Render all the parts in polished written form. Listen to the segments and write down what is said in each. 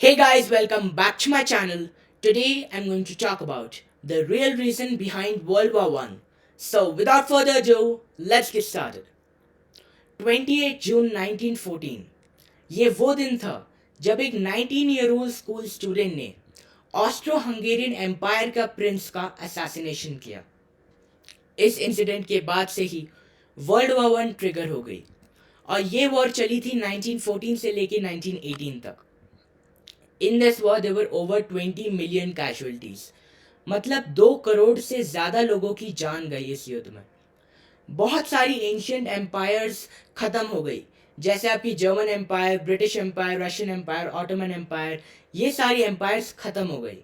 Hey guys, welcome back to my channel. Today I'm going to talk about the real reason behind World War One. So without further ado, let's get started. 28 जून 1914 ये वो दिन था जब एक 19 year old school student ने Austro Hungarian empire का Prince का assassination किया। इस इंसिडेंट के बाद से ही वर्ल्ड वॉर वन ट्रिगर हो गई और ये वॉर चली थी 1914 से लेके 1918 तक। In this war there were over 20 million casualties, मतलब 2 करोड़ से ज़्यादा लोगों की जान गई इस युद्ध में। बहुत सारी एंशियंट एम्पायर्स ख़त्म हो गई, जैसे आपकी German empire, British empire, Russian empire, Ottoman empire, ये सारी एम्पायर्स ख़त्म हो गई।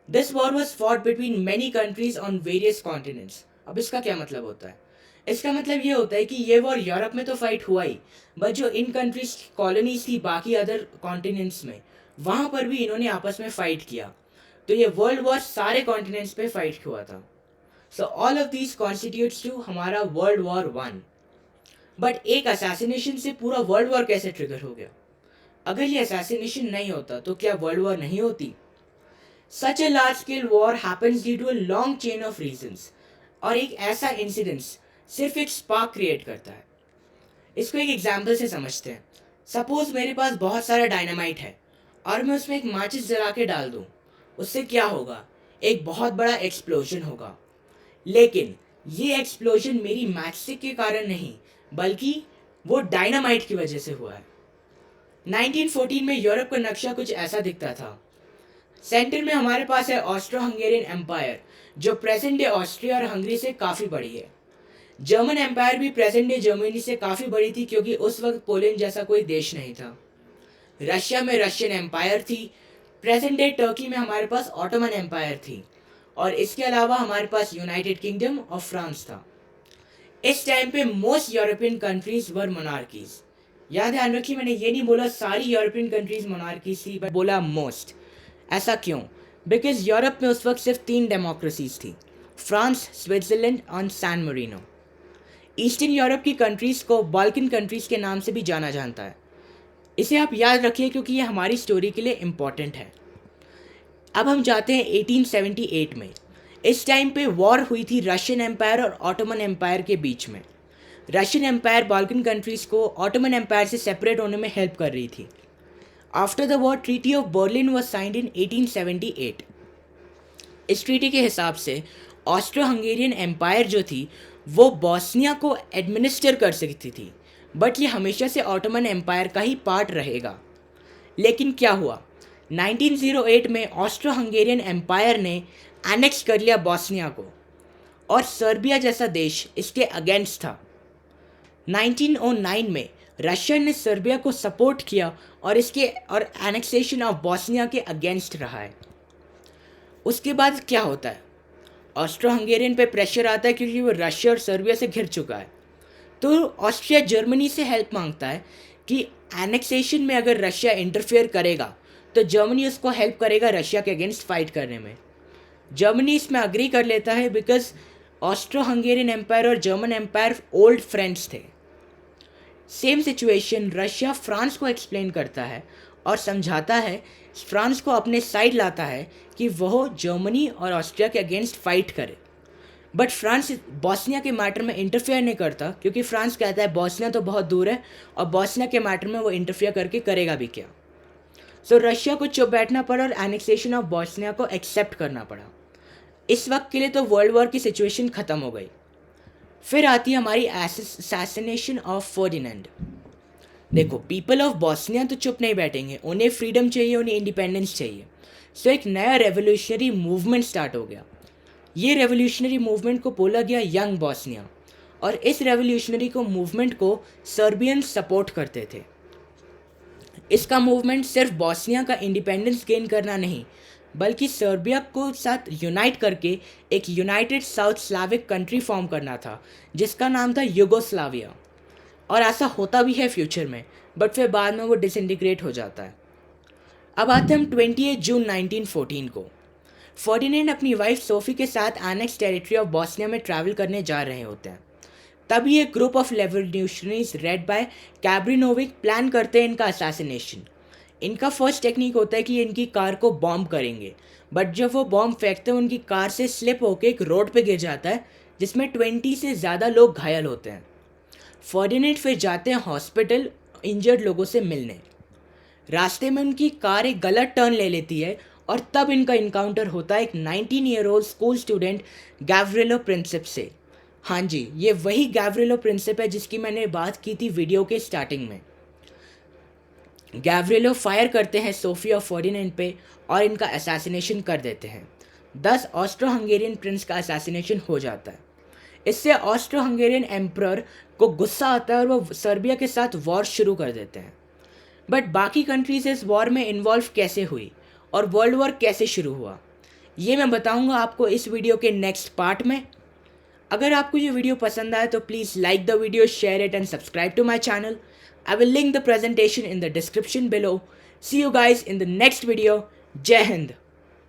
This war was fought between many countries on various continents. अब इसका क्या मतलब होता है? इसका मतलब ये होता है कि ये वॉर यूरोप में तो फाइट हुआ ही, बट जो इन कंट्रीज कॉलोनीज थी बाकी अदर कॉन्टिनेंट्स में, वहाँ पर भी इन्होंने आपस में फाइट किया। तो ये वर्ल्ड वॉर सारे कॉन्टिनेंट्स पे फाइट हुआ था। So all of these constitutes to हमारा वर्ल्ड वॉर वन। बट एक असैसिनेशन से पूरा वर्ल्ड वॉर कैसे ट्रिगर हो गया? अगर ये असैसिनेशन नहीं होता तो क्या वर्ल्ड वॉर नहीं होती? Such a large scale war happens due to a long chain of reasons, और एक ऐसा इंसिडेंस सिर्फ एक स्पार्क क्रिएट करता है। इसको एक एग्जाम्पल से समझते हैं। सपोज मेरे पास बहुत सारा डायनामाइट है और मैं उसमें एक माचिस जला के डाल दूँ, उससे क्या होगा? एक बहुत बड़ा एक्सप्लोजन होगा। लेकिन ये एक्सप्लोजन मेरी मैचस्टिक के कारण नहीं, बल्कि वो डायनामाइट की वजह से हुआ है। 1914 में यूरोप का नक्शा कुछ ऐसा दिखता था। सेंटर में हमारे पास है ऑस्ट्रो हंगेरियन एम्पायर, जो प्रेजेंट डे ऑस्ट्रिया और हंगरी से काफ़ी बड़ी है। जर्मन एम्पायर भी प्रेजेंट डे जर्मनी से काफ़ी बड़ी थी, क्योंकि उस वक्त पोलैंड जैसा कोई देश नहीं था। रशिया में रशियन एम्पायर थी। प्रेजेंट डे टर्की में हमारे पास ऑटोमन एम्पायर थी, और इसके अलावा हमारे पास यूनाइटेड किंगडम और फ्रांस था। इस टाइम पे मोस्ट यूरोपियन कंट्रीज वर मोनार्कीज। याद ध्यान रखिए, मैंने ये नहीं बोला सारी यूरोपियन कंट्रीज मोनार्कीज थी, बट बोला मोस्ट। ऐसा क्यों? बिकॉज यूरोप में उस वक्त सिर्फ 3 डेमोक्रेसीज थी, फ्रांस, स्विट्जरलैंड और सैन मरीनो। ईस्टर्न यूरोप की कंट्रीज़ को बाल्कन कंट्रीज़ के नाम से भी जाना जाता है। इसे आप याद रखिए क्योंकि ये हमारी स्टोरी के लिए इम्पॉर्टेंट है। अब हम जाते हैं 1878 में। इस टाइम पे वॉर हुई थी रशियन एम्पायर और ऑटोमन एम्पायर के बीच में। रशियन एम्पायर बाल्कन कंट्रीज़ को ऑटोमन एम्पायर से सेपरेट होने में हेल्प कर रही थी। After the war treaty of Berlin was signed in 1878। इस ट्रीटी के हिसाब से ऑस्ट्रो हंगेरियन एम्पायर जो थी वो बॉस्निया को एडमिनिस्टर कर सकती थी, बट ये हमेशा से ऑटोमन एम्पायर का ही पार्ट रहेगा। लेकिन क्या हुआ? 1908 में ऑस्ट्रो हंगेरियन एम्पायर ने एनेक्स कर लिया बॉस्निया को, और सर्बिया जैसा देश इसके अगेंस्ट था। 1909 में रशिया ने सर्बिया को सपोर्ट किया और एनेक्सेशन ऑफ बॉस्निया के अगेंस्ट रहा है। उसके बाद क्या होता है? ऑस्ट्रो हंगेरियन पे प्रेशर आता है क्योंकि वो रशिया और सर्बिया से घिर चुका है। तो ऑस्ट्रिया जर्मनी से हेल्प मांगता है कि एनेक्सेशन में अगर रशिया इंटरफेयर करेगा तो जर्मनी उसको हेल्प करेगा रशिया के अगेंस्ट फाइट करने में। जर्मनी इसमें अग्री कर लेता है बिकॉज ऑस्ट्रो हंगेरियन एम्पायर और जर्मन एम्पायर ओल्ड फ्रेंड्स थे। सेम सिचुएशन रशिया फ्रांस को एक्सप्लेन करता है और समझाता है, फ्रांस को अपने साइड लाता है कि वह जर्मनी और ऑस्ट्रिया के अगेंस्ट फाइट करे। बट फ्रांस बॉस्निया के मैटर में इंटरफेयर नहीं करता, क्योंकि फ्रांस कहता है बॉस्निया तो बहुत दूर है और बॉस्निया के मैटर में वो इंटरफेयर करके करेगा भी क्या। सो रशिया को चुप बैठना पड़ा और एनेक्सेशन ऑफ बॉस्निया को एक्सेप्ट करना पड़ा। इस वक्त के लिए तो वर्ल्ड वॉर की सिचुएशन ख़त्म हो गई। फिर आती है हमारी असैसिनेशन ऑफ फर्डिनेंड। देखो, पीपल ऑफ बॉस्निया तो चुप नहीं बैठेंगे, उन्हें फ्रीडम चाहिए, उन्हें इंडिपेंडेंस चाहिए। सो एक नया रेवोल्यूशनरी मूवमेंट स्टार्ट हो गया। ये रेवोल्यूशनरी मूवमेंट को बोला गया यंग बॉस्निया, और इस रेवोल्यूशनरी को मूवमेंट को सर्बियंस सपोर्ट करते थे। इसका मूवमेंट सिर्फ बॉस्निया का इंडिपेंडेंस गेन करना नहीं, बल्कि सर्बिया को साथ यूनाइट करके एक United south Slavic country form करना था, जिसका नाम था यूगोस्लाविया। और ऐसा होता भी है फ्यूचर में, बट फिर बाद में वो डिसइंटीग्रेट हो जाता है। अब आते हैं हम 28 जून 1914 को। फर्डिनेंड अपनी वाइफ सोफी के साथ एनेक्स टेरिटरी ऑफ बॉस्निया में ट्रैवल करने जा रहे होते हैं। तभी एक group of revolutionaries led by Cabrinovic plan करते हैं इनका असैसिनेशन। इनका फर्स्ट टेक्निक होता है कि इनकी कार को बॉम्ब करेंगे, बट जब वो बॉम्ब फेंकते हैं उनकी कार से स्लिप होकर एक रोड पे गिर जाता है जिसमें 20 से ज़्यादा लोग घायल होते हैं। फर्डिनेंड फिर जाते हैं हॉस्पिटल इंजर्ड लोगों से मिलने। रास्ते में उनकी कार एक गलत टर्न ले लेती है और तब इनका इनकाउंटर होता है एक 19 year old school student Gavrilo Princip से। हाँ जी, ये वही गैव्रिलो प्रिंसिप है जिसकी मैंने बात की थी वीडियो के स्टार्टिंग में। गैव्रिलो फायर करते हैं सोफी और फर्डिनेंड पे और इनका असैसिनेशन कर देते हैं। थस ऑस्ट्रो हंगेरियन प्रिंस का असैसिनेशन हो जाता है। इससे ऑस्ट्रो हंगेरियन एम्परर को गुस्सा आता है और वो सर्बिया के साथ वॉर शुरू कर देते हैं। बट बाकी कंट्रीज इस वॉर में इन्वॉल्व कैसे हुई और वर्ल्ड वॉर कैसे शुरू हुआ, ये मैं बताऊंगा आपको इस वीडियो के नेक्स्ट पार्ट में। अगर आपको ये वीडियो पसंद आए तो please like the video, share it and subscribe to my channel. I will link the presentation in the description below. See you guys in the next video. Jai Hind.